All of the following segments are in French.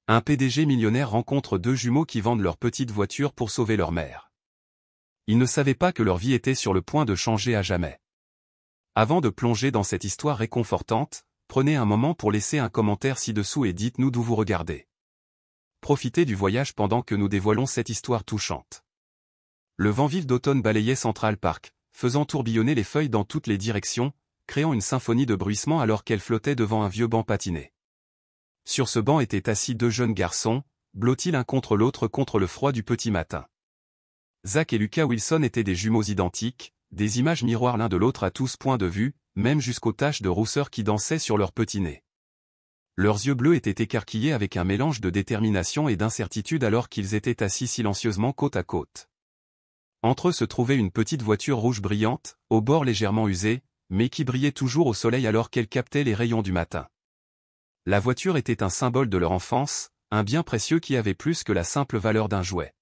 Un PDG millionnaire rencontre deux jumeaux qui vendent leur petite voiture pour sauver leur mère. Ils ne savaient pas que leur vie était sur le point de changer à jamais. Avant de plonger dans cette histoire réconfortante, prenez un moment pour laisser un commentaire ci-dessous et dites-nous d'où vous regardez. Profitez du voyage pendant que nous dévoilons cette histoire touchante. Le vent vif d'automne balayait Central Park, faisant tourbillonner les feuilles dans toutes les directions, créant une symphonie de bruissements alors qu'elle flottait devant un vieux banc patiné. Sur ce banc étaient assis deux jeunes garçons, blottis l'un contre l'autre contre le froid du petit matin. Zach et Lucas Wilson étaient des jumeaux identiques, des images miroirs l'un de l'autre à tous points de vue, même jusqu'aux taches de rousseur qui dansaient sur leur petit nez. Leurs yeux bleus étaient écarquillés avec un mélange de détermination et d'incertitude alors qu'ils étaient assis silencieusement côte à côte. Entre eux se trouvait une petite voiture rouge brillante, au bord légèrement usé, mais qui brillait toujours au soleil alors qu'elle captait les rayons du matin. La voiture était un symbole de leur enfance, un bien précieux qui avait plus que la simple valeur d'un jouet.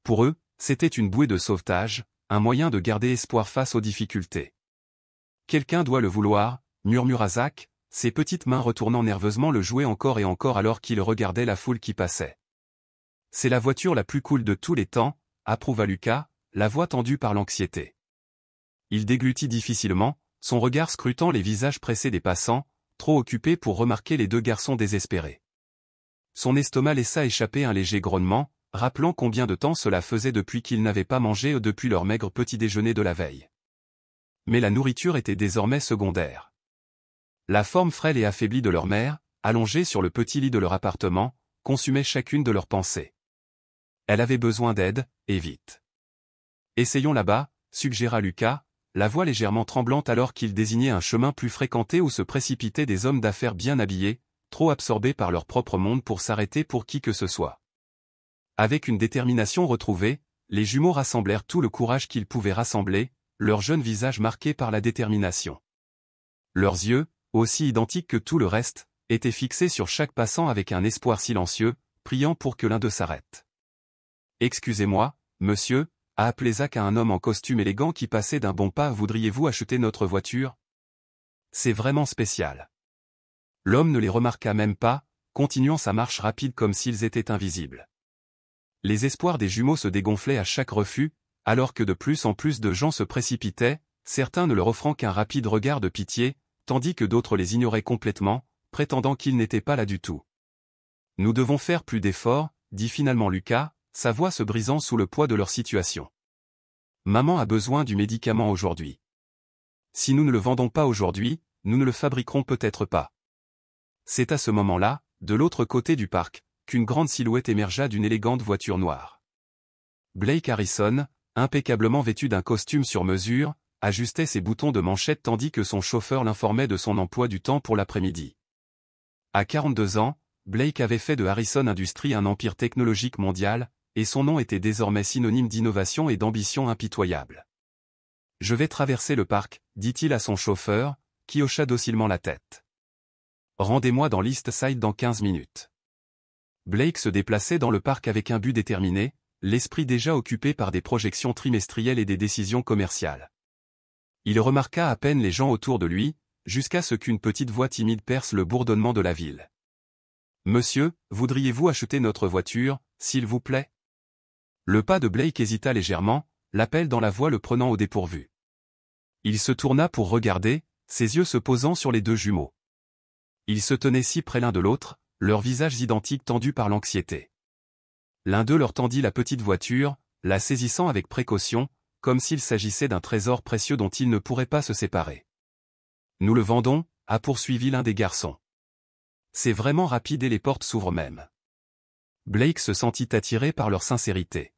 Pour eux, c'était une bouée de sauvetage, un moyen de garder espoir face aux difficultés. Quelqu'un doit le vouloir, murmura Zach, ses petites mains retournant nerveusement le jouet encore et encore alors qu'il regardait la foule qui passait. C'est la voiture la plus cool de tous les temps, approuva Lucas, la voix tendue par l'anxiété. Il déglutit difficilement, son regard scrutant les visages pressés des passants, trop occupé pour remarquer les deux garçons désespérés. Son estomac laissa échapper un léger grognement, rappelant combien de temps cela faisait depuis qu'ils n'avaient pas mangé depuis leur maigre petit déjeuner de la veille. Mais la nourriture était désormais secondaire. La forme frêle et affaiblie de leur mère, allongée sur le petit lit de leur appartement, consumait chacune de leurs pensées. Elle avait besoin d'aide, et vite. « Essayons là-bas », suggéra Lucas, la voix légèrement tremblante alors qu'il désignait un chemin plus fréquenté où se précipitaient des hommes d'affaires bien habillés, trop absorbés par leur propre monde pour s'arrêter pour qui que ce soit. Avec une détermination retrouvée, les jumeaux rassemblèrent tout le courage qu'ils pouvaient rassembler, leurs jeunes visages marqués par la détermination. Leurs yeux, aussi identiques que tout le reste, étaient fixés sur chaque passant avec un espoir silencieux, priant pour que l'un d'eux s'arrête. « Excusez-moi, monsieur », a appelé Zach à un homme en costume élégant qui passait d'un bon pas. « Voudriez-vous acheter notre voiture ? C'est vraiment spécial. » L'homme ne les remarqua même pas, continuant sa marche rapide comme s'ils étaient invisibles. Les espoirs des jumeaux se dégonflaient à chaque refus, alors que de plus en plus de gens se précipitaient, certains ne leur offrant qu'un rapide regard de pitié, tandis que d'autres les ignoraient complètement, prétendant qu'ils n'étaient pas là du tout. « Nous devons faire plus d'efforts, dit finalement Lucas, sa voix se brisant sous le poids de leur situation. Maman a besoin du médicament aujourd'hui. Si nous ne le vendons pas aujourd'hui, nous ne le fabriquerons peut-être pas. C'est à ce moment-là, de l'autre côté du parc, qu'une grande silhouette émergea d'une élégante voiture noire. Blake Harrison, impeccablement vêtu d'un costume sur mesure, ajustait ses boutons de manchette tandis que son chauffeur l'informait de son emploi du temps pour l'après-midi. À 42 ans, Blake avait fait de Harrison Industries un empire technologique mondial, et son nom était désormais synonyme d'innovation et d'ambition impitoyable. « Je vais traverser le parc, » dit-il à son chauffeur, qui hocha docilement la tête. « Rendez-moi dans l'East Side dans 15 minutes. » Blake se déplaçait dans le parc avec un but déterminé, l'esprit déjà occupé par des projections trimestrielles et des décisions commerciales. Il remarqua à peine les gens autour de lui, jusqu'à ce qu'une petite voix timide perce le bourdonnement de la ville. « Monsieur, voudriez-vous acheter notre voiture, s'il vous plaît ?» Le pas de Blake hésita légèrement, l'appel dans la voix le prenant au dépourvu. Il se tourna pour regarder, ses yeux se posant sur les deux jumeaux. Ils se tenaient si près l'un de l'autre, leurs visages identiques tendus par l'anxiété. L'un d'eux leur tendit la petite voiture, la saisissant avec précaution, comme s'il s'agissait d'un trésor précieux dont ils ne pourraient pas se séparer. « Nous le vendons », a poursuivi l'un des garçons. « C'est vraiment rapide et les portes s'ouvrent même. » Blake se sentit attiré par leur sincérité.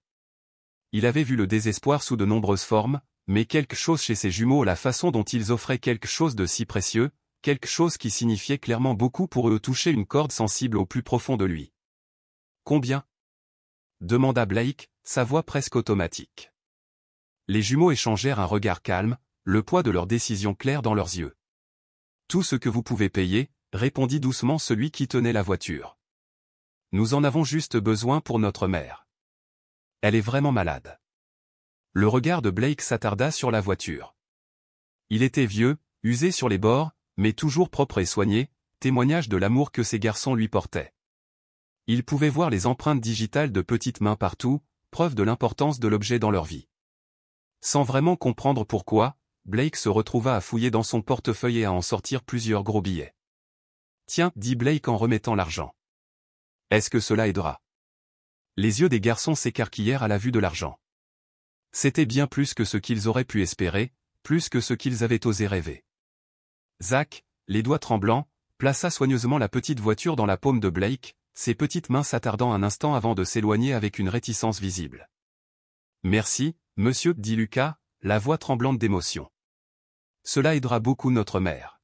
Il avait vu le désespoir sous de nombreuses formes, mais quelque chose chez ses jumeaux, la façon dont ils offraient quelque chose de si précieux, quelque chose qui signifiait clairement beaucoup pour eux, toucher une corde sensible au plus profond de lui. « Combien ? » demanda Blake, sa voix presque automatique. Les jumeaux échangèrent un regard calme, le poids de leur décision claire dans leurs yeux. « Tout ce que vous pouvez payer, » répondit doucement celui qui tenait la voiture. « Nous en avons juste besoin pour notre mère. Elle est vraiment malade. » Le regard de Blake s'attarda sur la voiture. Il était vieux, usé sur les bords, mais toujours propre et soigné, témoignage de l'amour que ces garçons lui portaient. Ils pouvaient voir les empreintes digitales de petites mains partout, preuve de l'importance de l'objet dans leur vie. Sans vraiment comprendre pourquoi, Blake se retrouva à fouiller dans son portefeuille et à en sortir plusieurs gros billets. « Tiens, dit Blake en remettant l'argent. Est-ce que cela aidera ?» Les yeux des garçons s'écarquillèrent à la vue de l'argent. C'était bien plus que ce qu'ils auraient pu espérer, plus que ce qu'ils avaient osé rêver. Zach, les doigts tremblants, plaça soigneusement la petite voiture dans la paume de Blake, ses petites mains s'attardant un instant avant de s'éloigner avec une réticence visible. « Merci, monsieur, dit Lucas, la voix tremblante d'émotion. Cela aidera beaucoup notre mère. »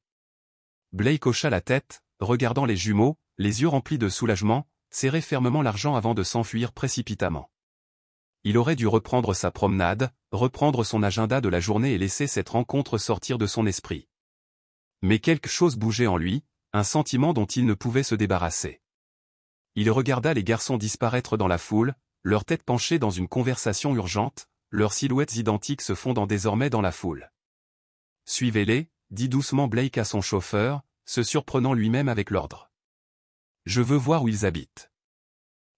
Blake hocha la tête, regardant les jumeaux, les yeux remplis de soulagement, serrait fermement l'argent avant de s'enfuir précipitamment. Il aurait dû reprendre sa promenade, reprendre son agenda de la journée et laisser cette rencontre sortir de son esprit. Mais quelque chose bougeait en lui, un sentiment dont il ne pouvait se débarrasser. Il regarda les garçons disparaître dans la foule, leurs têtes penchées dans une conversation urgente, leurs silhouettes identiques se fondant désormais dans la foule. « Suivez-les, dit doucement Blake à son chauffeur, se surprenant lui-même avec l'ordre. « Je veux voir où ils habitent. »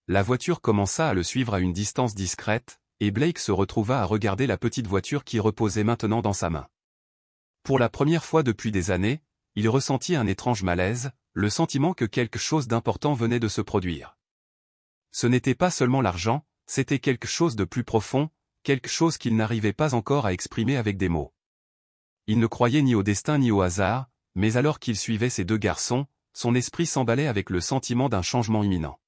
La voiture commença à le suivre à une distance discrète, et Blake se retrouva à regarder la petite voiture qui reposait maintenant dans sa main. Pour la première fois depuis des années, il ressentit un étrange malaise, le sentiment que quelque chose d'important venait de se produire. Ce n'était pas seulement l'argent, c'était quelque chose de plus profond, quelque chose qu'il n'arrivait pas encore à exprimer avec des mots. Il ne croyait ni au destin ni au hasard, mais alors qu'il suivait ces deux garçons, son esprit s'emballait avec le sentiment d'un changement imminent.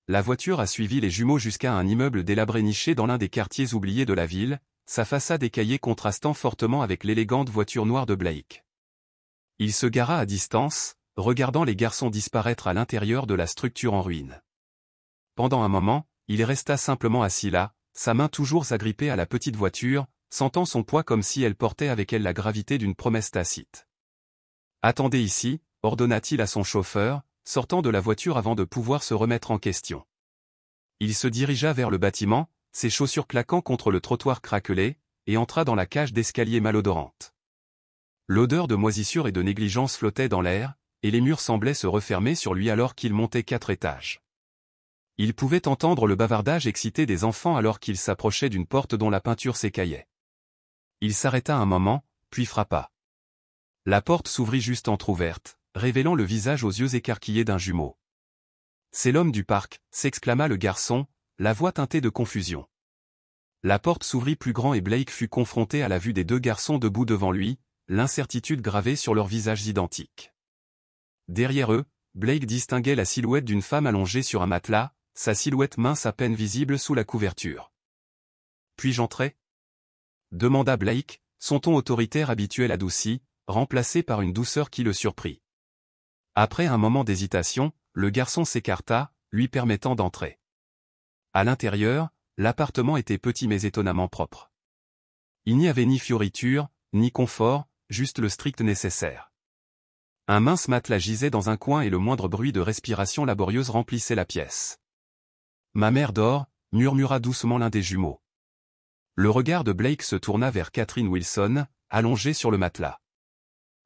La voiture a suivi les jumeaux jusqu'à un immeuble délabré niché dans l'un des quartiers oubliés de la ville, sa façade écaillée contrastant fortement avec l'élégante voiture noire de Blake. Il se gara à distance, regardant les garçons disparaître à l'intérieur de la structure en ruine. Pendant un moment, il resta simplement assis là, sa main toujours agrippée à la petite voiture, sentant son poids comme si elle portait avec elle la gravité d'une promesse tacite. « Attendez ici », ordonna-t-il à son chauffeur, sortant de la voiture avant de pouvoir se remettre en question. Il se dirigea vers le bâtiment, ses chaussures claquant contre le trottoir craquelé, et entra dans la cage d'escalier malodorante. L'odeur de moisissure et de négligence flottait dans l'air, et les murs semblaient se refermer sur lui alors qu'il montait 4 étages. Il pouvait entendre le bavardage excité des enfants alors qu'il s'approchait d'une porte dont la peinture s'écaillait. Il s'arrêta un moment, puis frappa. La porte s'ouvrit juste entr'ouverte, révélant le visage aux yeux écarquillés d'un jumeau. « C'est l'homme du parc », s'exclama le garçon, la voix teintée de confusion. La porte s'ouvrit plus grand et Blake fut confronté à la vue des deux garçons debout devant lui, l'incertitude gravée sur leurs visages identiques. Derrière eux, Blake distinguait la silhouette d'une femme allongée sur un matelas, sa silhouette mince à peine visible sous la couverture. « Puis-je entrer ?» demanda Blake, son ton autoritaire habituel adouci, remplacé par une douceur qui le surprit. Après un moment d'hésitation, le garçon s'écarta, lui permettant d'entrer. À l'intérieur, l'appartement était petit mais étonnamment propre. Il n'y avait ni fioriture, ni confort, juste le strict nécessaire. Un mince matelas gisait dans un coin et le moindre bruit de respiration laborieuse remplissait la pièce. « Ma mère dort », murmura doucement l'un des jumeaux. Le regard de Blake se tourna vers Catherine Wilson, allongée sur le matelas.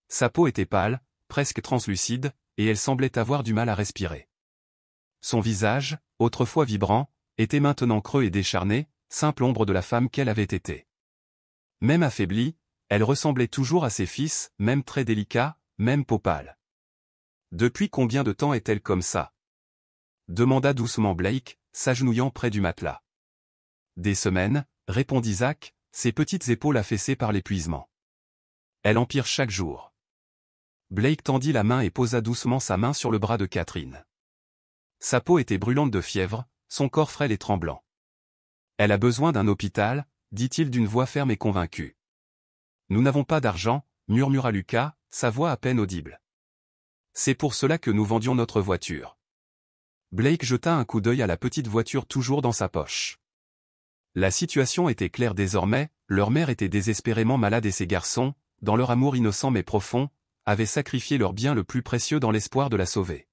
Sa peau était pâle, presque translucide, et elle semblait avoir du mal à respirer. Son visage, autrefois vibrant, était maintenant creux et décharné, simple ombre de la femme qu'elle avait été. Même affaiblie, elle ressemblait toujours à ses fils, même très délicat, même peau pâle. « Depuis combien de temps est-elle comme ça ?» demanda doucement Blake, s'agenouillant près du matelas. « Des semaines, » répondit Zach, ses petites épaules affaissées par l'épuisement. « Elle empire chaque jour. » Blake tendit la main et posa doucement sa main sur le bras de Catherine. Sa peau était brûlante de fièvre, son corps frêle et tremblant. « Elle a besoin d'un hôpital, » dit-il d'une voix ferme et convaincue. « Nous n'avons pas d'argent, » murmura Lucas, sa voix à peine audible. « C'est pour cela que nous vendions notre voiture. » Blake jeta un coup d'œil à la petite voiture toujours dans sa poche. La situation était claire désormais, leur mère était désespérément malade et ces garçons, dans leur amour innocent mais profond, avaient sacrifié leur bien le plus précieux dans l'espoir de la sauver.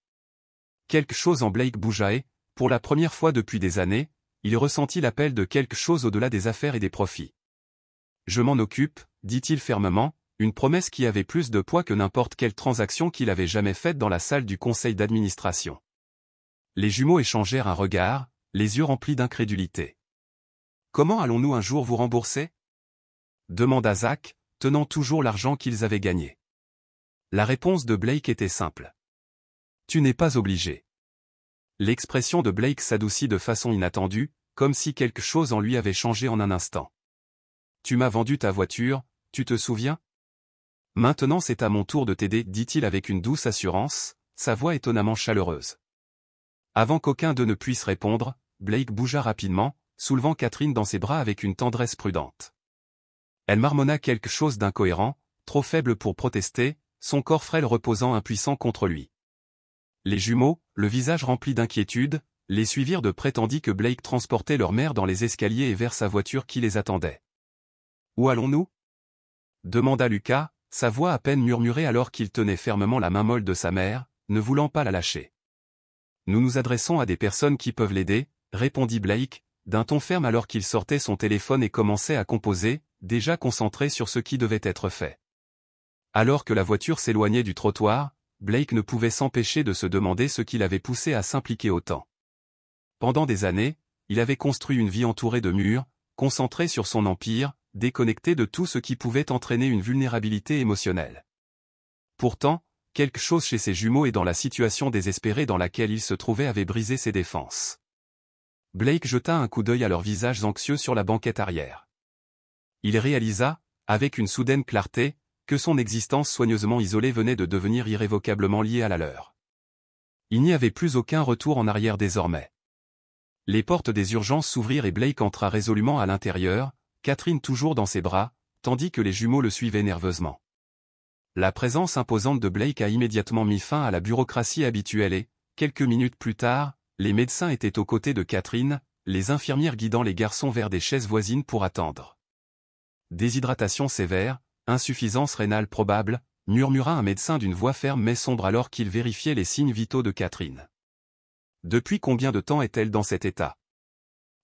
Quelque chose en Blake bougea et, pour la première fois depuis des années, il ressentit l'appel de quelque chose au-delà des affaires et des profits. « Je m'en occupe », dit-il fermement, une promesse qui avait plus de poids que n'importe quelle transaction qu'il avait jamais faite dans la salle du conseil d'administration. Les jumeaux échangèrent un regard, les yeux remplis d'incrédulité. « Comment allons-nous un jour vous rembourser ?» demanda Zach, tenant toujours l'argent qu'ils avaient gagné. La réponse de Blake était simple. « Tu n'es pas obligé. » L'expression de Blake s'adoucit de façon inattendue, comme si quelque chose en lui avait changé en un instant. « Tu m'as vendu ta voiture, tu te souviens ? Maintenant c'est à mon tour de t'aider, dit-il avec une douce assurance, sa voix étonnamment chaleureuse. Avant qu'aucun d'eux ne puisse répondre, Blake bougea rapidement, soulevant Catherine dans ses bras avec une tendresse prudente. Elle marmonna quelque chose d'incohérent, trop faible pour protester, son corps frêle reposant impuissant contre lui. Les jumeaux, le visage rempli d'inquiétude, les suivirent de près tandis que Blake transportait leur mère dans les escaliers et vers sa voiture qui les attendait. « Où allons-nous » demanda Lucas, sa voix à peine murmurée alors qu'il tenait fermement la main molle de sa mère, ne voulant pas la lâcher. « Nous nous adressons à des personnes qui peuvent l'aider, » répondit Blake, d'un ton ferme alors qu'il sortait son téléphone et commençait à composer, déjà concentré sur ce qui devait être fait. Alors que la voiture s'éloignait du trottoir, Blake ne pouvait s'empêcher de se demander ce qui l'avait poussé à s'impliquer autant. Pendant des années, il avait construit une vie entourée de murs, concentré sur son empire, déconnecté de tout ce qui pouvait entraîner une vulnérabilité émotionnelle. Pourtant, quelque chose chez ses jumeaux et dans la situation désespérée dans laquelle ils se trouvaient avait brisé ses défenses. Blake jeta un coup d'œil à leurs visages anxieux sur la banquette arrière. Il réalisa, avec une soudaine clarté, que son existence soigneusement isolée venait de devenir irrévocablement liée à la leur. Il n'y avait plus aucun retour en arrière désormais. Les portes des urgences s'ouvrirent et Blake entra résolument à l'intérieur, Catherine toujours dans ses bras, tandis que les jumeaux le suivaient nerveusement. La présence imposante de Blake a immédiatement mis fin à la bureaucratie habituelle et, quelques minutes plus tard, les médecins étaient aux côtés de Catherine, les infirmières guidant les garçons vers des chaises voisines pour attendre. Déshydratation sévère, insuffisance rénale probable, murmura un médecin d'une voix ferme mais sombre alors qu'il vérifiait les signes vitaux de Catherine. Depuis combien de temps est-elle dans cet état ?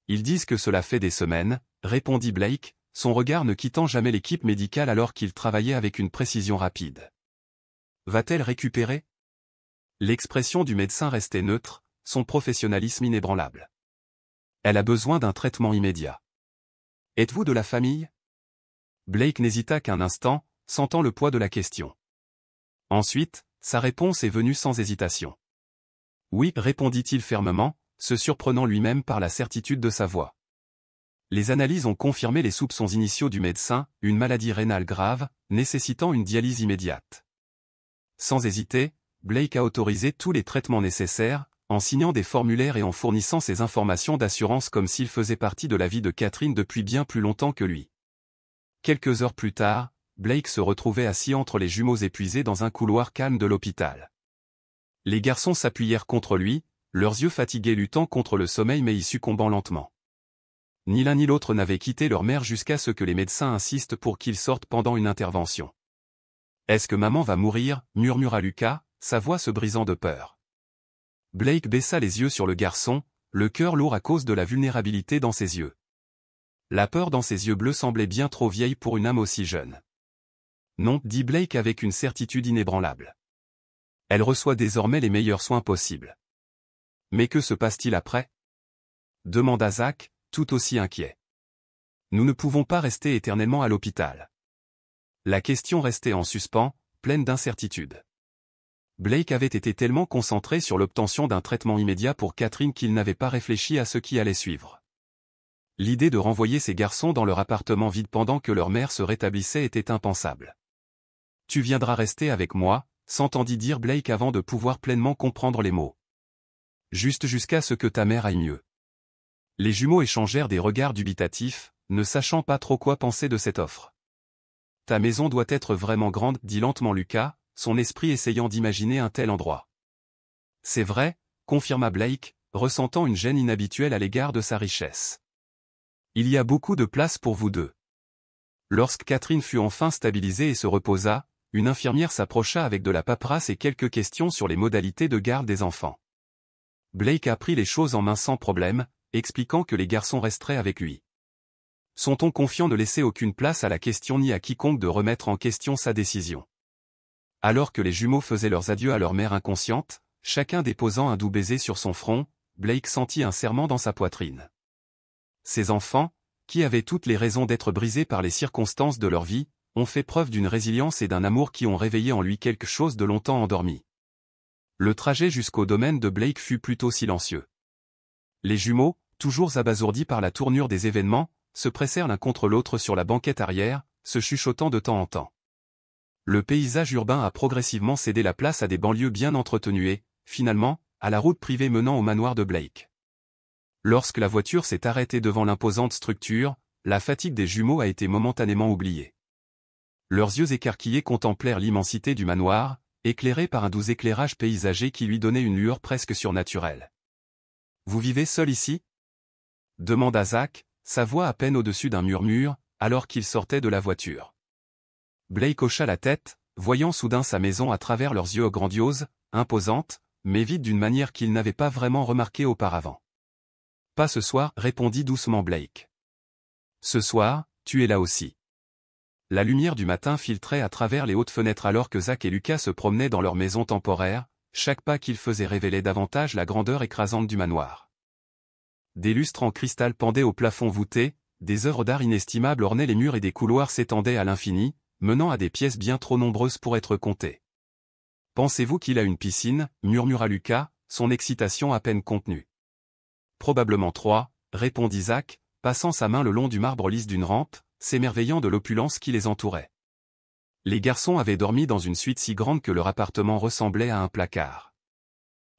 Ils disent que cela fait des semaines, répondit Blake, son regard ne quittant jamais l'équipe médicale alors qu'il travaillait avec une précision rapide. Va-t-elle récupérer ? L'expression du médecin restait neutre, son professionnalisme inébranlable. Elle a besoin d'un traitement immédiat. Êtes-vous de la famille ? Blake n'hésita qu'un instant, sentant le poids de la question. Ensuite, sa réponse est venue sans hésitation. Oui, répondit-il fermement, se surprenant lui-même par la certitude de sa voix. Les analyses ont confirmé les soupçons initiaux du médecin, une maladie rénale grave, nécessitant une dialyse immédiate. Sans hésiter, Blake a autorisé tous les traitements nécessaires, en signant des formulaires et en fournissant ses informations d'assurance comme s'il faisait partie de la vie de Catherine depuis bien plus longtemps que lui. Quelques heures plus tard, Blake se retrouvait assis entre les jumeaux épuisés dans un couloir calme de l'hôpital. Les garçons s'appuyèrent contre lui, leurs yeux fatigués luttant contre le sommeil mais y succombant lentement. Ni l'un ni l'autre n'avaient quitté leur mère jusqu'à ce que les médecins insistent pour qu'ils sortent pendant une intervention. « Est-ce que maman va mourir ?» murmura Lucas, sa voix se brisant de peur. Blake baissa les yeux sur le garçon, le cœur lourd à cause de la vulnérabilité dans ses yeux. La peur dans ses yeux bleus semblait bien trop vieille pour une âme aussi jeune. « Non, dit Blake avec une certitude inébranlable. Elle reçoit désormais les meilleurs soins possibles. » « Mais que se passe-t-il après ?» demanda Zach, tout aussi inquiet. « Nous ne pouvons pas rester éternellement à l'hôpital. » La question restait en suspens, pleine d'incertitude. Blake avait été tellement concentré sur l'obtention d'un traitement immédiat pour Catherine qu'il n'avait pas réfléchi à ce qui allait suivre. L'idée de renvoyer ces garçons dans leur appartement vide pendant que leur mère se rétablissait était impensable. « Tu viendras rester avec moi », s'entendit dire Blake avant de pouvoir pleinement comprendre les mots. « Juste jusqu'à ce que ta mère aille mieux. » Les jumeaux échangèrent des regards dubitatifs, ne sachant pas trop quoi penser de cette offre. « Ta maison doit être vraiment grande, dit lentement Lucas, son esprit essayant d'imaginer un tel endroit. »« C'est vrai, » confirma Blake, ressentant une gêne inhabituelle à l'égard de sa richesse. « Il y a beaucoup de place pour vous deux. » Lorsque Catherine fut enfin stabilisée et se reposa, une infirmière s'approcha avec de la paperasse et quelques questions sur les modalités de garde des enfants. Blake apprit les choses en main sans problème, expliquant que les garçons resteraient avec lui. Son ton confiant ne laissait aucune place à la question ni à quiconque de remettre en question sa décision. Alors que les jumeaux faisaient leurs adieux à leur mère inconsciente, chacun déposant un doux baiser sur son front, Blake sentit un serrement dans sa poitrine. Ses enfants, qui avaient toutes les raisons d'être brisés par les circonstances de leur vie, ont fait preuve d'une résilience et d'un amour qui ont réveillé en lui quelque chose de longtemps endormi. Le trajet jusqu'au domaine de Blake fut plutôt silencieux. Les jumeaux, toujours abasourdis par la tournure des événements, se pressèrent l'un contre l'autre sur la banquette arrière, se chuchotant de temps en temps. Le paysage urbain a progressivement cédé la place à des banlieues bien entretenues et, finalement, à la route privée menant au manoir de Blake. Lorsque la voiture s'est arrêtée devant l'imposante structure, la fatigue des jumeaux a été momentanément oubliée. Leurs yeux écarquillés contemplèrent l'immensité du manoir, éclairé par un doux éclairage paysager qui lui donnait une lueur presque surnaturelle. « Vous vivez seul ici » demanda Zach, sa voix à peine au-dessus d'un murmure, alors qu'il sortait de la voiture. Blake hocha la tête, voyant soudain sa maison à travers leurs yeux grandiose, imposante, mais vide d'une manière qu'il n'avait pas vraiment remarquée auparavant. « Pas ce soir, répondit doucement Blake. Ce soir, tu es là aussi. La lumière du matin filtrait à travers les hautes fenêtres alors que Zach et Lucas se promenaient dans leur maison temporaire, chaque pas qu'ils faisaient révélait davantage la grandeur écrasante du manoir. Des lustres en cristal pendaient au plafond voûté, des œuvres d'art inestimables ornaient les murs et des couloirs s'étendaient à l'infini, menant à des pièces bien trop nombreuses pour être comptées. « Pensez-vous qu'il a une piscine » murmura Lucas, son excitation à peine contenue. « Probablement 3, répondit Zach, passant sa main le long du marbre lisse d'une rampe, s'émerveillant de l'opulence qui les entourait. Les garçons avaient dormi dans une suite si grande que leur appartement ressemblait à un placard.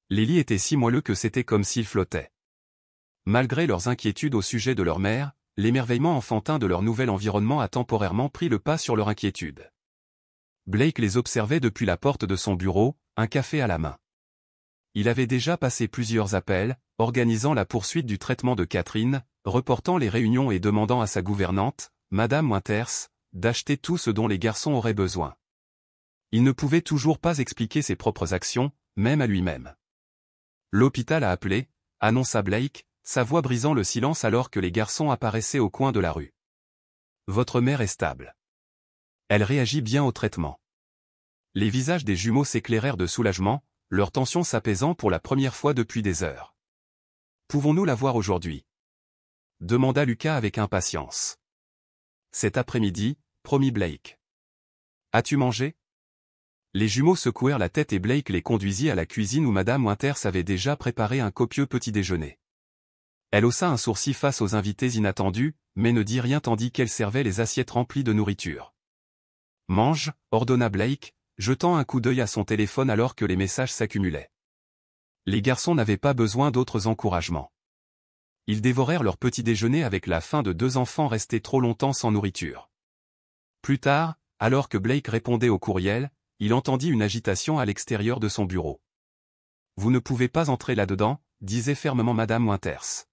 Les lits étaient si moelleux que c'était comme s'ils flottaient. Malgré leurs inquiétudes au sujet de leur mère, l'émerveillement enfantin de leur nouvel environnement a temporairement pris le pas sur leur inquiétude. Blake les observait depuis la porte de son bureau, un café à la main. Il avait déjà passé plusieurs appels, organisant la poursuite du traitement de Catherine, reportant les réunions et demandant à sa gouvernante, Madame Winters, d'acheter tout ce dont les garçons auraient besoin. Il ne pouvait toujours pas expliquer ses propres actions, même à lui-même. L'hôpital a appelé, annonça Blake, sa voix brisant le silence alors que les garçons apparaissaient au coin de la rue. Votre mère est stable. Elle réagit bien au traitement. Les visages des jumeaux s'éclairèrent de soulagement, leur tension s'apaisant pour la première fois depuis des heures. Pouvons-nous la voir aujourd'hui ? Demanda Lucas avec impatience. Cet après-midi, promit Blake. As-tu mangé ? Les jumeaux secouèrent la tête et Blake les conduisit à la cuisine où Madame Winters avait déjà préparé un copieux petit-déjeuner. Elle haussa un sourcil face aux invités inattendus, mais ne dit rien tandis qu'elle servait les assiettes remplies de nourriture. Mange, ordonna Blake, jetant un coup d'œil à son téléphone alors que les messages s'accumulaient. Les garçons n'avaient pas besoin d'autres encouragements. Ils dévorèrent leur petit déjeuner avec la faim de 2 enfants restés trop longtemps sans nourriture. Plus tard, alors que Blake répondait au courriel, il entendit une agitation à l'extérieur de son bureau. « Vous ne pouvez pas entrer là-dedans » disait fermement Madame Winters.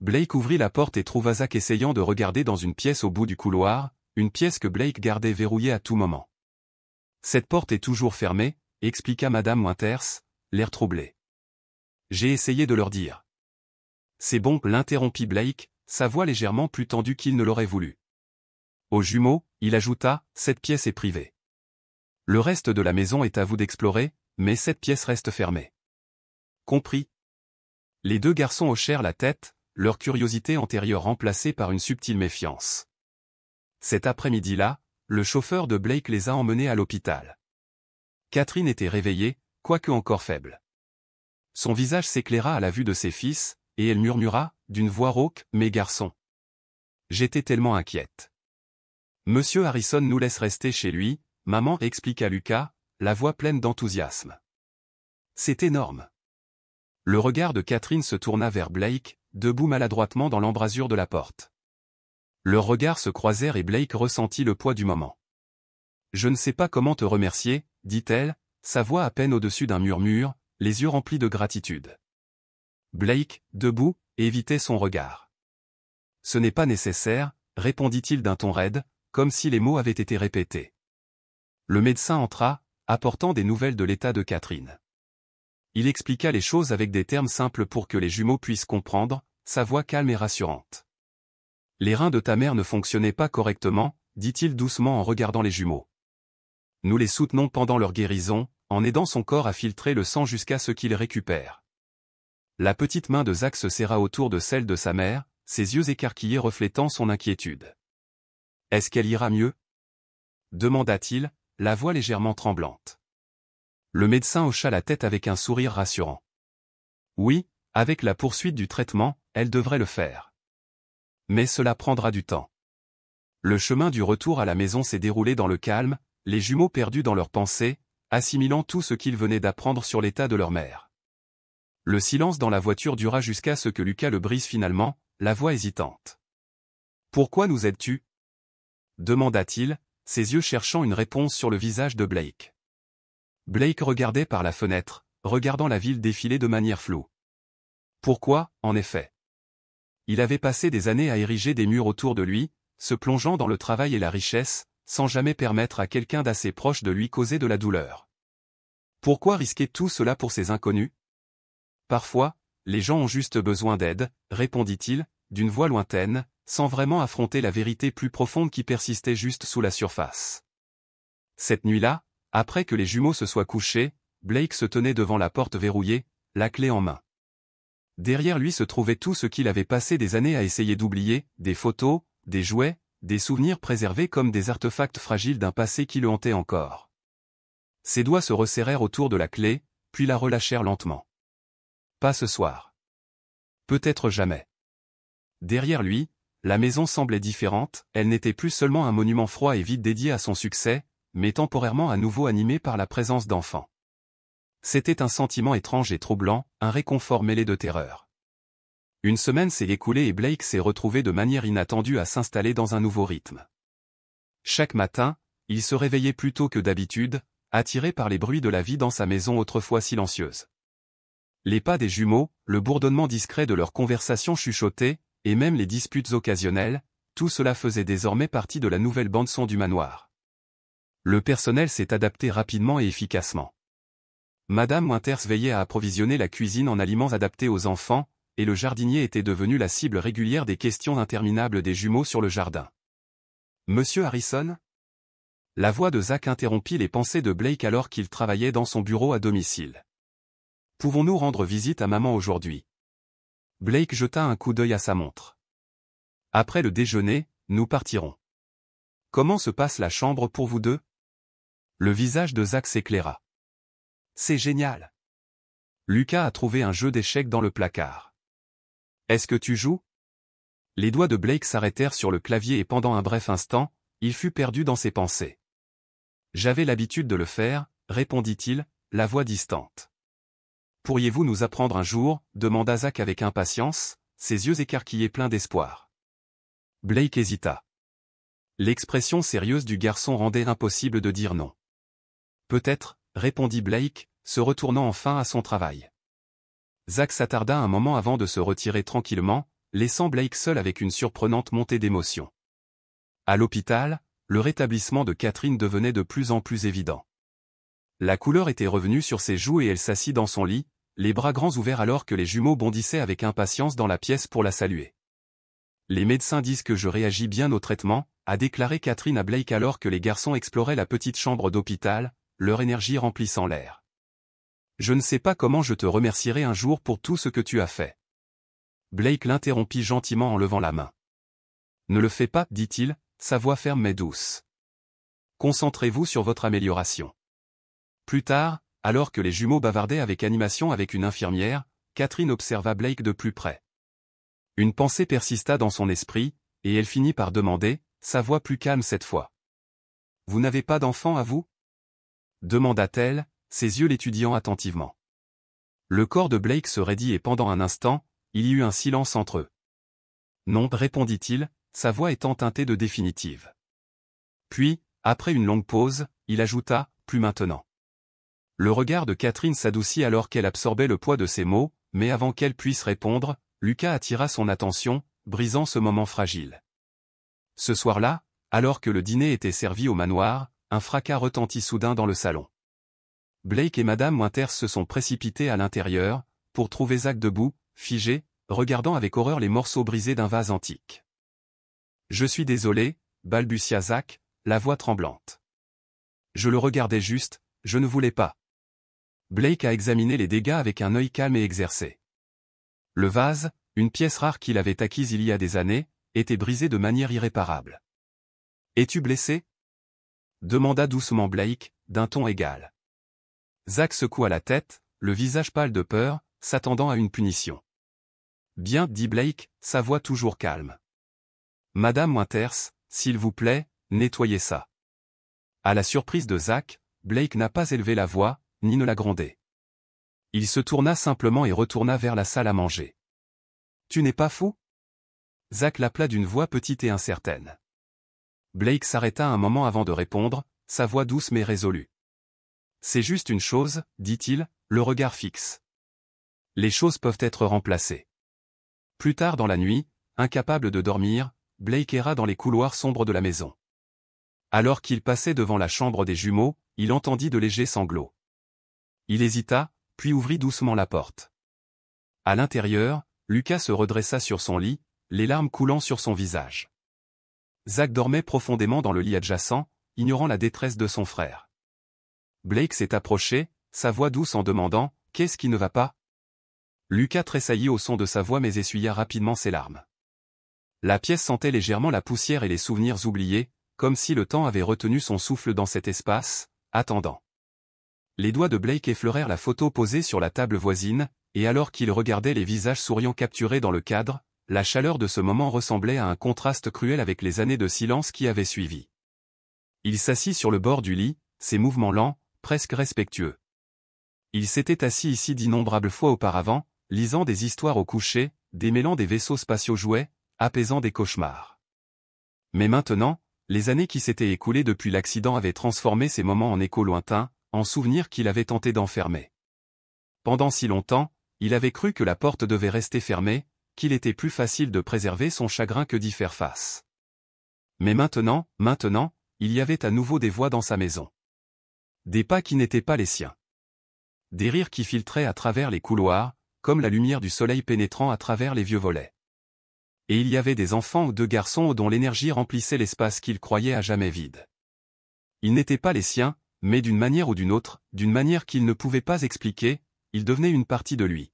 Blake ouvrit la porte et trouva Zach essayant de regarder dans une pièce au bout du couloir, une pièce que Blake gardait verrouillée à tout moment. « Cette porte est toujours fermée » expliqua Madame Winters, l'air troublé. « J'ai essayé de leur dire. » C'est bon, l'interrompit Blake, sa voix légèrement plus tendue qu'il ne l'aurait voulu. Aux jumeaux, il ajouta, cette pièce est privée. Le reste de la maison est à vous d'explorer, mais cette pièce reste fermée. Compris. Les 2 garçons hochèrent la tête, leur curiosité antérieure remplacée par une subtile méfiance. Cet après-midi-là, le chauffeur de Blake les a emmenés à l'hôpital. Catherine était réveillée, quoique encore faible. Son visage s'éclaira à la vue de ses fils, et elle murmura, d'une voix rauque, « Mes garçons. J'étais tellement inquiète. » Monsieur Harrison nous laisse rester chez lui, maman expliqua Lucas, la voix pleine d'enthousiasme. C'est énorme. Le regard de Catherine se tourna vers Blake, debout maladroitement dans l'embrasure de la porte. Leurs regards se croisèrent et Blake ressentit le poids du moment. « Je ne sais pas comment te remercier, » dit-elle, sa voix à peine au-dessus d'un murmure, les yeux remplis de gratitude. Blake, debout, évitait son regard. « Ce n'est pas nécessaire, » répondit-il d'un ton raide, comme si les mots avaient été répétés. Le médecin entra, apportant des nouvelles de l'état de Catherine. Il expliqua les choses avec des termes simples pour que les jumeaux puissent comprendre, sa voix calme et rassurante. « Les reins de ta mère ne fonctionnaient pas correctement, dit-il doucement en regardant les jumeaux. Nous les soutenons pendant leur guérison, en aidant son corps à filtrer le sang jusqu'à ce qu'il récupère. La petite main de Zach se serra autour de celle de sa mère, ses yeux écarquillés reflétant son inquiétude. « Est-ce qu'elle ira mieux ?» demanda-t-il, la voix légèrement tremblante. Le médecin hocha la tête avec un sourire rassurant. Oui, avec la poursuite du traitement, elle devrait le faire. Mais cela prendra du temps. Le chemin du retour à la maison s'est déroulé dans le calme, les jumeaux perdus dans leurs pensées, assimilant tout ce qu'ils venaient d'apprendre sur l'état de leur mère. Le silence dans la voiture dura jusqu'à ce que Lucas le brise finalement, la voix hésitante. « Pourquoi nous aides-tu » demanda-t-il, ses yeux cherchant une réponse sur le visage de Blake. Blake regardait par la fenêtre, regardant la ville défiler de manière floue. Pourquoi, en effet? Il avait passé des années à ériger des murs autour de lui, se plongeant dans le travail et la richesse, sans jamais permettre à quelqu'un d'assez proche de lui causer de la douleur. Pourquoi risquer tout cela pour ces inconnus? Parfois, les gens ont juste besoin d'aide, répondit-il, d'une voix lointaine, sans vraiment affronter la vérité plus profonde qui persistait juste sous la surface. Cette nuit-là, après que les jumeaux se soient couchés, Blake se tenait devant la porte verrouillée, la clé en main. Derrière lui se trouvait tout ce qu'il avait passé des années à essayer d'oublier, des photos, des jouets, des souvenirs préservés comme des artefacts fragiles d'un passé qui le hantait encore. Ses doigts se resserrèrent autour de la clé, puis la relâchèrent lentement. Pas ce soir. Peut-être jamais. Derrière lui, la maison semblait différente, elle n'était plus seulement un monument froid et vide dédié à son succès, mais temporairement à nouveau animé par la présence d'enfants. C'était un sentiment étrange et troublant, un réconfort mêlé de terreur. Une semaine s'est écoulée et Blake s'est retrouvé de manière inattendue à s'installer dans un nouveau rythme. Chaque matin, il se réveillait plus tôt que d'habitude, attiré par les bruits de la vie dans sa maison autrefois silencieuse. Les pas des jumeaux, le bourdonnement discret de leurs conversations chuchotées, et même les disputes occasionnelles, tout cela faisait désormais partie de la nouvelle bande-son du manoir. Le personnel s'est adapté rapidement et efficacement. Madame Winters veillait à approvisionner la cuisine en aliments adaptés aux enfants, et le jardinier était devenu la cible régulière des questions interminables des jumeaux sur le jardin. « Monsieur Harrison ?» La voix de Zach interrompit les pensées de Blake alors qu'il travaillait dans son bureau à domicile. « Pouvons-nous rendre visite à maman aujourd'hui ?» Blake jeta un coup d'œil à sa montre. « Après le déjeuner, nous partirons. » « Comment se passe la chambre pour vous deux ?» Le visage de Zach s'éclaira. « C'est génial. Lucas a trouvé un jeu d'échecs dans le placard. Est-ce que tu joues ?» Les doigts de Blake s'arrêtèrent sur le clavier et pendant un bref instant, il fut perdu dans ses pensées. « J'avais l'habitude de le faire, » répondit-il, la voix distante. « Pourriez-vous nous apprendre un jour ?» demanda Zach avec impatience, ses yeux écarquillés pleins d'espoir. Blake hésita. L'expression sérieuse du garçon rendait impossible de dire non. « Peut-être, » répondit Blake, se retournant enfin à son travail. Zach s'attarda un moment avant de se retirer tranquillement, laissant Blake seul avec une surprenante montée d'émotion. À l'hôpital, le rétablissement de Catherine devenait de plus en plus évident. La couleur était revenue sur ses joues et elle s'assit dans son lit, les bras grands ouverts alors que les jumeaux bondissaient avec impatience dans la pièce pour la saluer. « Les médecins disent que je réagis bien au traitement », a déclaré Catherine à Blake alors que les garçons exploraient la petite chambre d'hôpital, leur énergie remplissant l'air. « Je ne sais pas comment je te remercierai un jour pour tout ce que tu as fait. » Blake l'interrompit gentiment en levant la main. « Ne le fais pas, dit-il, sa voix ferme mais douce. Concentrez-vous sur votre amélioration. » Plus tard, alors que les jumeaux bavardaient avec animation avec une infirmière, Catherine observa Blake de plus près. Une pensée persista dans son esprit, et elle finit par demander, sa voix plus calme cette fois. « Vous n'avez pas d'enfant à vous ?» demanda-t-elle, ses yeux l'étudiant attentivement. Le corps de Blake se raidit et pendant un instant, il y eut un silence entre eux. « Non, » répondit-il, sa voix étant teintée de définitive. Puis, après une longue pause, il ajouta, « Plus maintenant. » Le regard de Catherine s'adoucit alors qu'elle absorbait le poids de ses mots, mais avant qu'elle puisse répondre, Lucas attira son attention, brisant ce moment fragile. Ce soir-là, alors que le dîner était servi au manoir, un fracas retentit soudain dans le salon. Blake et Madame Winters se sont précipités à l'intérieur, pour trouver Zach debout, figé, regardant avec horreur les morceaux brisés d'un vase antique. « Je suis désolé, » balbutia Zach, la voix tremblante. « Je le regardais juste, je ne voulais pas. » Blake a examiné les dégâts avec un œil calme et exercé. Le vase, une pièce rare qu'il avait acquise il y a des années, était brisé de manière irréparable. « Es-tu blessé ?» demanda doucement Blake, d'un ton égal. Zach secoua la tête, le visage pâle de peur, s'attendant à une punition. « Bien, dit Blake, sa voix toujours calme. Madame Winters, s'il vous plaît, nettoyez ça. » À la surprise de Zach, Blake n'a pas élevé la voix, ni ne l'a grondé. Il se tourna simplement et retourna vers la salle à manger. « Tu n'es pas fou ?» Zach l'appela d'une voix petite et incertaine. Blake s'arrêta un moment avant de répondre, sa voix douce mais résolue. « C'est juste une chose, dit-il, le regard fixe. Les choses peuvent être remplacées. » Plus tard dans la nuit, incapable de dormir, Blake erra dans les couloirs sombres de la maison. Alors qu'il passait devant la chambre des jumeaux, il entendit de légers sanglots. Il hésita, puis ouvrit doucement la porte. À l'intérieur, Lucas se redressa sur son lit, les larmes coulant sur son visage. Zach dormait profondément dans le lit adjacent, ignorant la détresse de son frère. Blake s'est approché, sa voix douce en demandant « Qu'est-ce qui ne va pas ?» Lucas tressaillit au son de sa voix mais essuya rapidement ses larmes. La pièce sentait légèrement la poussière et les souvenirs oubliés, comme si le temps avait retenu son souffle dans cet espace, attendant. Les doigts de Blake effleurèrent la photo posée sur la table voisine, et alors qu'il regardait les visages souriants capturés dans le cadre, la chaleur de ce moment ressemblait à un contraste cruel avec les années de silence qui avaient suivi. Il s'assit sur le bord du lit, ses mouvements lents, presque respectueux. Il s'était assis ici d'innombrables fois auparavant, lisant des histoires au coucher, démêlant des vaisseaux spatiaux jouets, apaisant des cauchemars. Mais maintenant, les années qui s'étaient écoulées depuis l'accident avaient transformé ces moments en échos lointains, en souvenirs qu'il avait tenté d'enfermer. Pendant si longtemps, il avait cru que la porte devait rester fermée, qu'il était plus facile de préserver son chagrin que d'y faire face. Mais maintenant, il y avait à nouveau des voix dans sa maison. Des pas qui n'étaient pas les siens. Des rires qui filtraient à travers les couloirs, comme la lumière du soleil pénétrant à travers les vieux volets. Et il y avait des enfants ou deux garçons dont l'énergie remplissait l'espace qu'il croyait à jamais vide. Ils n'étaient pas les siens, mais d'une manière ou d'une autre, d'une manière qu'il ne pouvait pas expliquer, ils devenaient une partie de lui.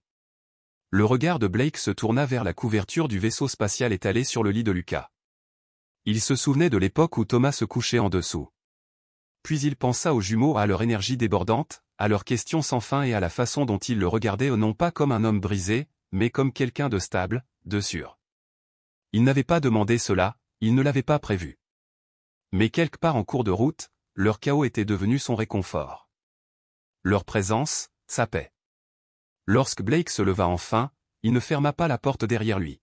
Le regard de Blake se tourna vers la couverture du vaisseau spatial étalé sur le lit de Lucas. Il se souvenait de l'époque où Thomas se couchait en dessous. Puis il pensa aux jumeaux, à leur énergie débordante, à leurs questions sans fin et à la façon dont ils le regardaient non pas comme un homme brisé, mais comme quelqu'un de stable, de sûr. Il n'avait pas demandé cela, il ne l'avait pas prévu. Mais quelque part en cours de route, leur chaos était devenu son réconfort. Leur présence, sa paix. Lorsque Blake se leva enfin, il ne ferma pas la porte derrière lui.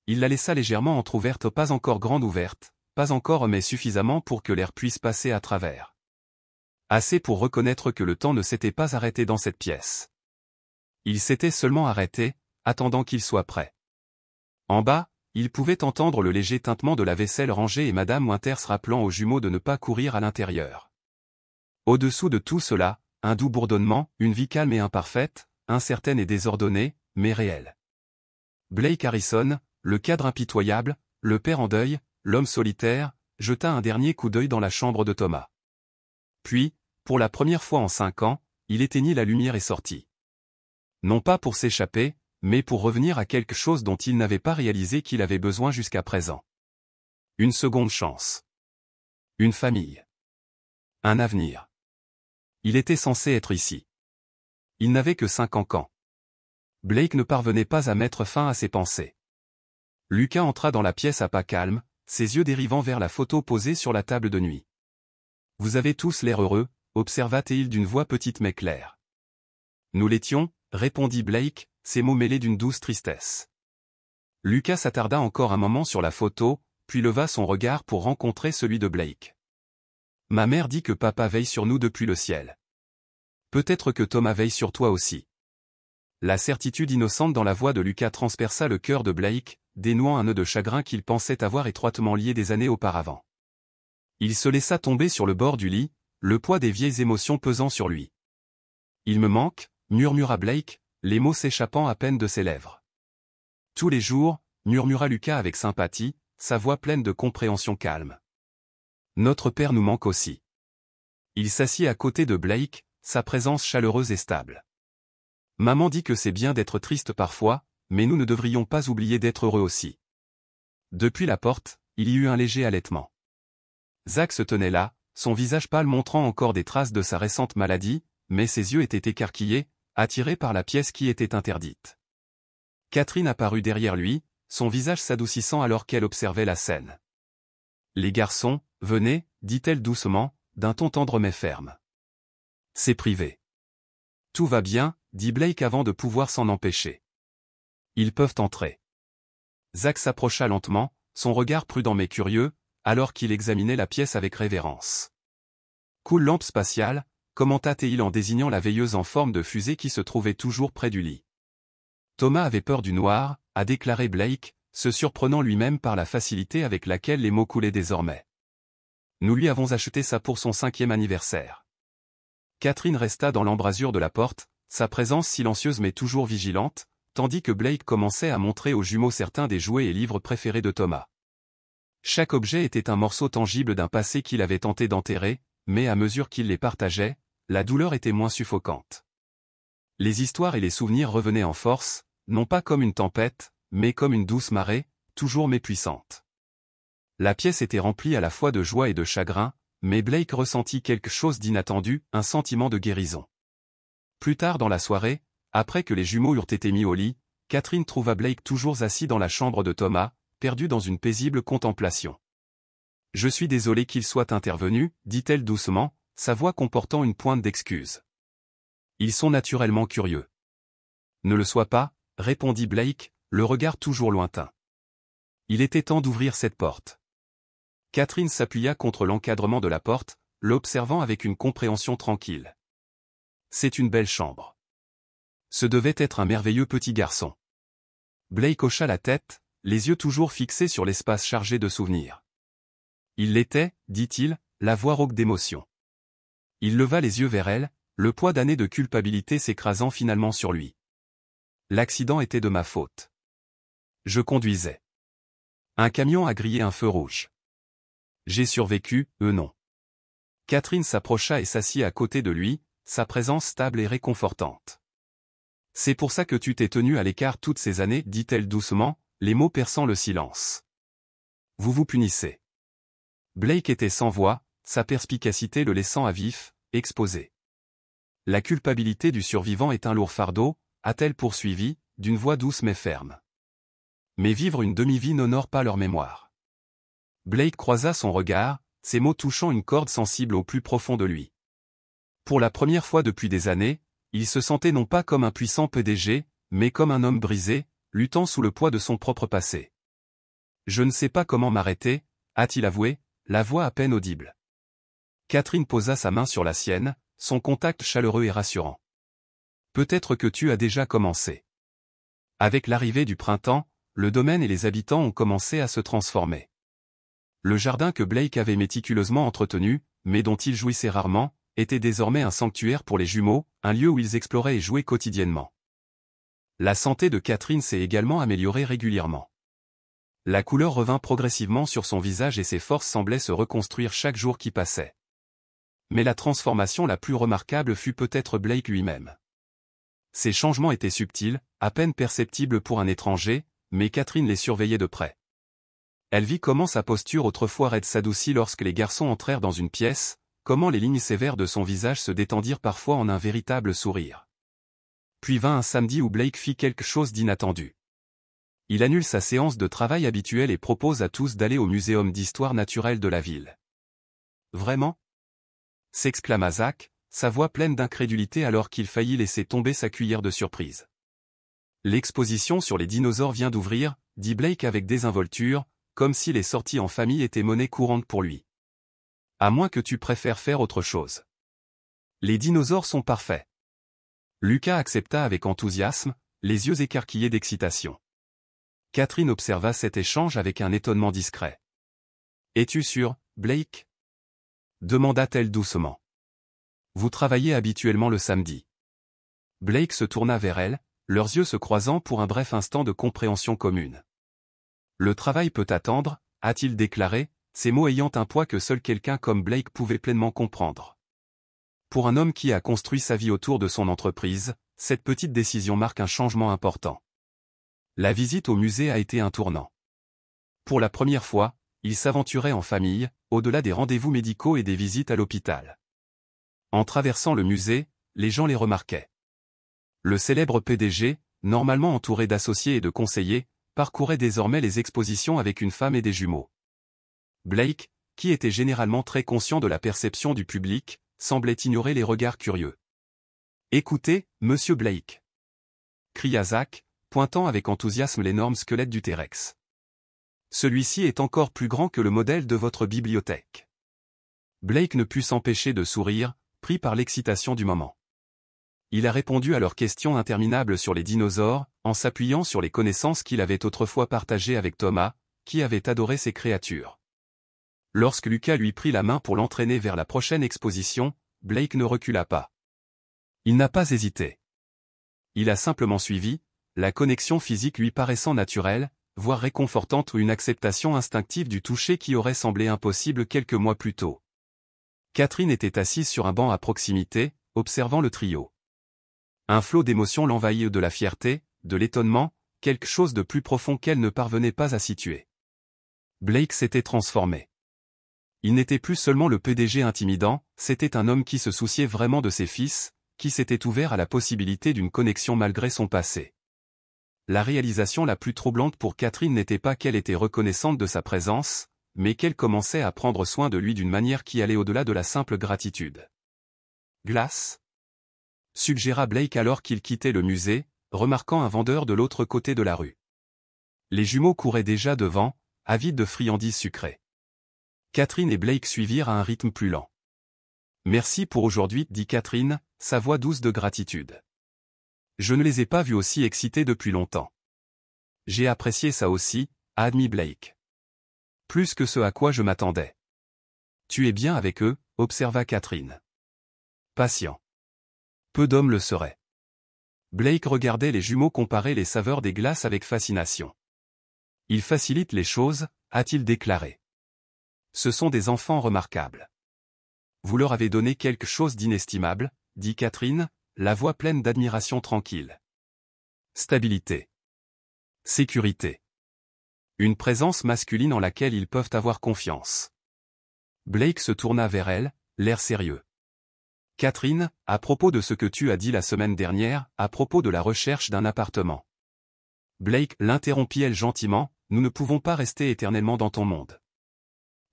Il la laissa légèrement entr'ouverte, pas encore grande ouverte, pas encore mais suffisamment pour que l'air puisse passer à travers. Assez pour reconnaître que le temps ne s'était pas arrêté dans cette pièce. Il s'était seulement arrêté, attendant qu'il soit prêt. En bas, il pouvait entendre le léger tintement de la vaisselle rangée et Madame Winters rappelant aux jumeaux de ne pas courir à l'intérieur. Au-dessous de tout cela, un doux bourdonnement, une vie calme et imparfaite, incertaine et désordonnée, mais réelle. Blake Harrison, le cadre impitoyable, le père en deuil, l'homme solitaire, jeta un dernier coup d'œil dans la chambre de Thomas. Puis, pour la première fois en 5 ans, il éteignit la lumière et sortit. Non pas pour s'échapper, mais pour revenir à quelque chose dont il n'avait pas réalisé qu'il avait besoin jusqu'à présent. Une seconde chance. Une famille. Un avenir. Il était censé être ici. Il n'avait que 5 ans quand. Blake ne parvenait pas à mettre fin à ses pensées. Lucas entra dans la pièce à pas calmes, ses yeux dérivant vers la photo posée sur la table de nuit. « Vous avez tous l'air heureux », observa-t-il d'une voix petite mais claire. « Nous l'étions », répondit Blake, ses mots mêlés d'une douce tristesse. Lucas s'attarda encore un moment sur la photo, puis leva son regard pour rencontrer celui de Blake. « Ma mère dit que papa veille sur nous depuis le ciel. Peut-être que Thomas veille sur toi aussi. » La certitude innocente dans la voix de Lucas transperça le cœur de Blake, dénouant un nœud de chagrin qu'il pensait avoir étroitement lié des années auparavant. Il se laissa tomber sur le bord du lit, le poids des vieilles émotions pesant sur lui. « Il me manque », murmura Blake, les mots s'échappant à peine de ses lèvres. « Tous les jours », murmura Lucas avec sympathie, sa voix pleine de compréhension calme. « Notre père nous manque aussi. » Il s'assit à côté de Blake, sa présence chaleureuse et stable. Maman dit que c'est bien d'être triste parfois, mais nous ne devrions pas oublier d'être heureux aussi. Depuis la porte, il y eut un léger halètement. Zach se tenait là, son visage pâle montrant encore des traces de sa récente maladie, mais ses yeux étaient écarquillés, attirés par la pièce qui était interdite. Catherine apparut derrière lui, son visage s'adoucissant alors qu'elle observait la scène. « Les garçons, venez, dit-elle doucement, d'un ton tendre mais ferme. C'est privé. Tout va bien, dit Blake avant de pouvoir s'en empêcher. Ils peuvent entrer. Zach s'approcha lentement, son regard prudent mais curieux, alors qu'il examinait la pièce avec révérence. Cool lampe spatiale, commenta-t-il en désignant la veilleuse en forme de fusée qui se trouvait toujours près du lit. Thomas avait peur du noir, a déclaré Blake, se surprenant lui-même par la facilité avec laquelle les mots coulaient désormais. Nous lui avons acheté ça pour son 5e anniversaire. Catherine resta dans l'embrasure de la porte, sa présence silencieuse mais toujours vigilante, tandis que Blake commençait à montrer aux jumeaux certains des jouets et livres préférés de Thomas. Chaque objet était un morceau tangible d'un passé qu'il avait tenté d'enterrer, mais à mesure qu'il les partageait, la douleur était moins suffocante. Les histoires et les souvenirs revenaient en force, non pas comme une tempête, mais comme une douce marée, toujours mais puissante. La pièce était remplie à la fois de joie et de chagrin, mais Blake ressentit quelque chose d'inattendu, un sentiment de guérison. Plus tard dans la soirée, après que les jumeaux eurent été mis au lit, Catherine trouva Blake toujours assis dans la chambre de Thomas, perdu dans une paisible contemplation. « Je suis désolé qu'il soit intervenu, dit-elle doucement, sa voix comportant une pointe d'excuse. Ils sont naturellement curieux. Ne le sois pas, répondit Blake, le regard toujours lointain. Il était temps d'ouvrir cette porte. Catherine s'appuya contre l'encadrement de la porte, l'observant avec une compréhension tranquille. C'est une belle chambre. Ce devait être un merveilleux petit garçon. Blake hocha la tête, les yeux toujours fixés sur l'espace chargé de souvenirs. Il l'était, dit-il, la voix rauque d'émotion. Il leva les yeux vers elle, le poids d'années de culpabilité s'écrasant finalement sur lui. L'accident était de ma faute. Je conduisais. Un camion a grillé un feu rouge. J'ai survécu, eux non. Catherine s'approcha et s'assit à côté de lui, sa présence stable et réconfortante. C'est pour ça que tu t'es tenu à l'écart toutes ces années, dit-elle doucement, les mots perçant le silence. Vous vous punissez. Blake était sans voix, sa perspicacité le laissant à vif, exposé. La culpabilité du survivant est un lourd fardeau, a-t-elle poursuivi, d'une voix douce mais ferme. Mais vivre une demi-vie n'honore pas leur mémoire. Blake croisa son regard, ses mots touchant une corde sensible au plus profond de lui. Pour la première fois depuis des années, il se sentait non pas comme un puissant PDG, mais comme un homme brisé, luttant sous le poids de son propre passé. Je ne sais pas comment m'arrêter, a-t-il avoué, la voix à peine audible. Catherine posa sa main sur la sienne, son contact chaleureux et rassurant. Peut-être que tu as déjà commencé. Avec l'arrivée du printemps, le domaine et les habitants ont commencé à se transformer. Le jardin que Blake avait méticuleusement entretenu, mais dont il jouissait rarement, était désormais un sanctuaire pour les jumeaux, un lieu où ils exploraient et jouaient quotidiennement. La santé de Catherine s'est également améliorée régulièrement. La couleur revint progressivement sur son visage et ses forces semblaient se reconstruire chaque jour qui passait. Mais la transformation la plus remarquable fut peut-être Blake lui-même. Ces changements étaient subtils, à peine perceptibles pour un étranger, mais Catherine les surveillait de près. Elle vit comment sa posture autrefois raide s'adoucit lorsque les garçons entrèrent dans une pièce, comment les lignes sévères de son visage se détendirent parfois en un véritable sourire. Puis vint un samedi où Blake fit quelque chose d'inattendu. Il annule sa séance de travail habituelle et propose à tous d'aller au muséum d'histoire naturelle de la ville. Vraiment ? S'exclama Zach, sa voix pleine d'incrédulité alors qu'il faillit laisser tomber sa cuillère de surprise. L'exposition sur les dinosaures vient d'ouvrir, dit Blake avec désinvolture, comme si les sorties en famille étaient monnaie courante pour lui. À moins que tu préfères faire autre chose. Les dinosaures sont parfaits. Lucas accepta avec enthousiasme, les yeux écarquillés d'excitation. Catherine observa cet échange avec un étonnement discret. « Es-tu sûr, Blake ?» demanda-t-elle doucement. « Vous travaillez habituellement le samedi. » Blake se tourna vers elle, leurs yeux se croisant pour un bref instant de compréhension commune. « Le travail peut attendre, a-t-il déclaré, ces mots ayant un poids que seul quelqu'un comme Blake pouvait pleinement comprendre. Pour un homme qui a construit sa vie autour de son entreprise, cette petite décision marque un changement important. La visite au musée a été un tournant. Pour la première fois, il s'aventurait en famille, au-delà des rendez-vous médicaux et des visites à l'hôpital. En traversant le musée, les gens les remarquaient. Le célèbre PDG, normalement entouré d'associés et de conseillers, parcourait désormais les expositions avec une femme et des jumeaux. Blake, qui était généralement très conscient de la perception du public, semblait ignorer les regards curieux. « Écoutez, monsieur Blake !» cria Zach, pointant avec enthousiasme l'énorme squelette du T-Rex. « Celui-ci est encore plus grand que le modèle de votre bibliothèque. » Blake ne put s'empêcher de sourire, pris par l'excitation du moment. Il a répondu à leurs questions interminables sur les dinosaures, en s'appuyant sur les connaissances qu'il avait autrefois partagées avec Thomas, qui avait adoré ces créatures. Lorsque Lucas lui prit la main pour l'entraîner vers la prochaine exposition, Blake ne recula pas. Il n'a pas hésité. Il a simplement suivi, la connexion physique lui paraissant naturelle, voire réconfortante, ou une acceptation instinctive du toucher qui aurait semblé impossible quelques mois plus tôt. Catherine était assise sur un banc à proximité, observant le trio. Un flot d'émotions l'envahit, de la fierté, de l'étonnement, quelque chose de plus profond qu'elle ne parvenait pas à situer. Blake s'était transformé. Il n'était plus seulement le PDG intimidant, c'était un homme qui se souciait vraiment de ses fils, qui s'était ouvert à la possibilité d'une connexion malgré son passé. La réalisation la plus troublante pour Catherine n'était pas qu'elle était reconnaissante de sa présence, mais qu'elle commençait à prendre soin de lui d'une manière qui allait au-delà de la simple gratitude. « Glace ?» suggéra Blake alors qu'il quittait le musée, remarquant un vendeur de l'autre côté de la rue. Les jumeaux couraient déjà devant, avides de friandises sucrées. Catherine et Blake suivirent à un rythme plus lent. « Merci pour aujourd'hui, » dit Catherine, sa voix douce de gratitude. « Je ne les ai pas vus aussi excités depuis longtemps. »« J'ai apprécié ça aussi, » a admis Blake. « Plus que ce à quoi je m'attendais. »« Tu es bien avec eux, » observa Catherine. « Patient. » Peu d'hommes le seraient. Blake regardait les jumeaux comparer les saveurs des glaces avec fascination. « Ils facilitent les choses, » a-t-il déclaré. « Ce sont des enfants remarquables. »« Vous leur avez donné quelque chose d'inestimable, » dit Catherine, la voix pleine d'admiration tranquille. « Stabilité. Sécurité. Une présence masculine en laquelle ils peuvent avoir confiance. » Blake se tourna vers elle, l'air sérieux. « Catherine, à propos de ce que tu as dit la semaine dernière, à propos de la recherche d'un appartement. » Blake l'interrompit gentiment, « Nous ne pouvons pas rester éternellement dans ton monde.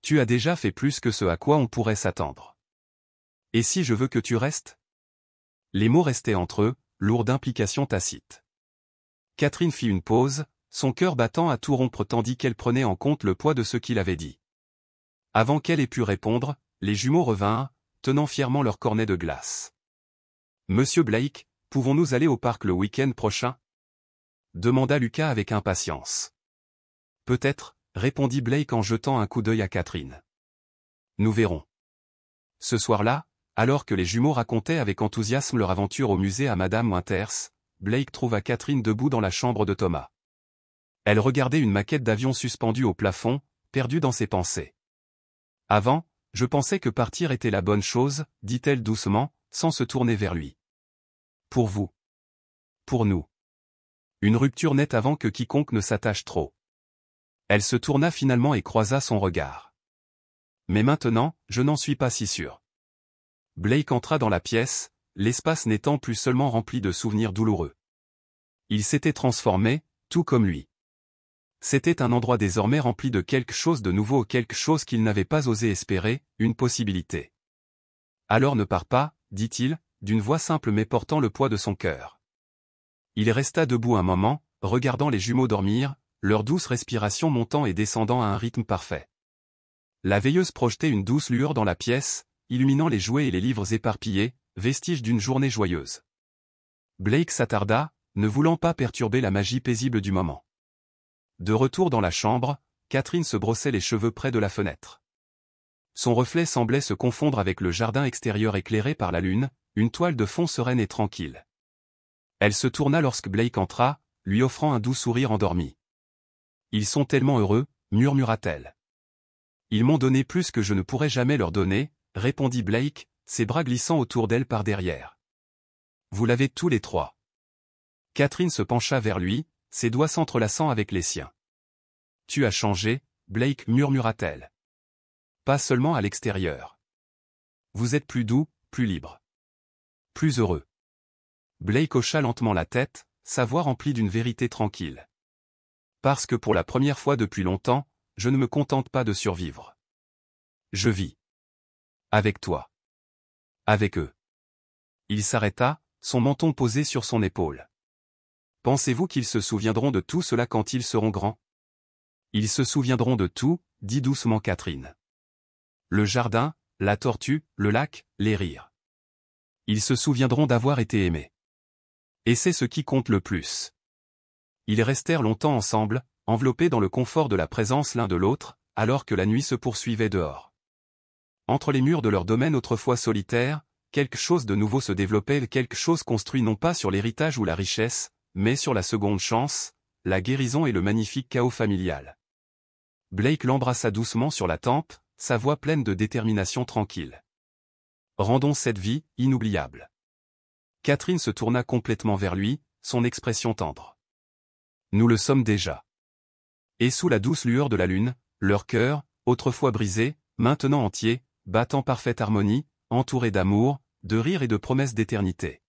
Tu as déjà fait plus que ce à quoi on pourrait s'attendre. Et si je veux que tu restes ?» Les mots restaient entre eux, lourds d'implications tacites. Catherine fit une pause, son cœur battant à tout rompre tandis qu'elle prenait en compte le poids de ce qu'il avait dit. Avant qu'elle ait pu répondre, les jumeaux revinrent, tenant fièrement leur cornet de glace. « Monsieur Blake, pouvons-nous aller au parc le week-end prochain ?» demanda Lucas avec impatience. « Peut-être, » répondit Blake en jetant un coup d'œil à Catherine. « Nous verrons. » Ce soir-là, alors que les jumeaux racontaient avec enthousiasme leur aventure au musée à Madame Winters, Blake trouva Catherine debout dans la chambre de Thomas. Elle regardait une maquette d'avion suspendue au plafond, perdue dans ses pensées. « Avant, je pensais que partir était la bonne chose, » dit-elle doucement, sans se tourner vers lui. « Pour vous. Pour nous. Une rupture nette avant que quiconque ne s'attache trop. » Elle se tourna finalement et croisa son regard. « Mais maintenant, je n'en suis pas si sûr. » Blake entra dans la pièce, l'espace n'étant plus seulement rempli de souvenirs douloureux. Il s'était transformé, tout comme lui. C'était un endroit désormais rempli de quelque chose de nouveau, quelque chose qu'il n'avait pas osé espérer, une possibilité. « Alors ne pars pas, » dit-il, d'une voix simple mais portant le poids de son cœur. Il resta debout un moment, regardant les jumeaux dormir, leur douce respiration montant et descendant à un rythme parfait. La veilleuse projetait une douce lueur dans la pièce, illuminant les jouets et les livres éparpillés, vestiges d'une journée joyeuse. Blake s'attarda, ne voulant pas perturber la magie paisible du moment. De retour dans la chambre, Catherine se brossait les cheveux près de la fenêtre. Son reflet semblait se confondre avec le jardin extérieur éclairé par la lune, une toile de fond sereine et tranquille. Elle se tourna lorsque Blake entra, lui offrant un doux sourire endormi. « Ils sont tellement heureux, » murmura-t-elle. « Ils m'ont donné plus que je ne pourrais jamais leur donner, » répondit Blake, ses bras glissant autour d'elle par derrière. Vous l'avez tous les trois. Catherine se pencha vers lui, ses doigts s'entrelaçant avec les siens. Tu as changé, Blake, murmura-t-elle. Pas seulement à l'extérieur. Vous êtes plus doux, plus libre. Plus heureux. Blake hocha lentement la tête, sa voix remplie d'une vérité tranquille. Parce que pour la première fois depuis longtemps, je ne me contente pas de survivre. Je vis. Avec toi. Avec eux. Il s'arrêta, son menton posé sur son épaule. Pensez-vous qu'ils se souviendront de tout cela quand ils seront grands? Ils se souviendront de tout, dit doucement Catherine. Le jardin, la tortue, le lac, les rires. Ils se souviendront d'avoir été aimés. Et c'est ce qui compte le plus. Ils restèrent longtemps ensemble, enveloppés dans le confort de la présence l'un de l'autre, alors que la nuit se poursuivait dehors. Entre les murs de leur domaine autrefois solitaire, quelque chose de nouveau se développait, quelque chose construit non pas sur l'héritage ou la richesse, mais sur la seconde chance, la guérison et le magnifique chaos familial. Blake l'embrassa doucement sur la tempe, sa voix pleine de détermination tranquille. Rendons cette vie inoubliable. Catherine se tourna complètement vers lui, son expression tendre. Nous le sommes déjà. Et sous la douce lueur de la lune, leur cœur, autrefois brisé, maintenant entier, battent en parfaite harmonie, entourés d'amour, de rire et de promesses d'éternité.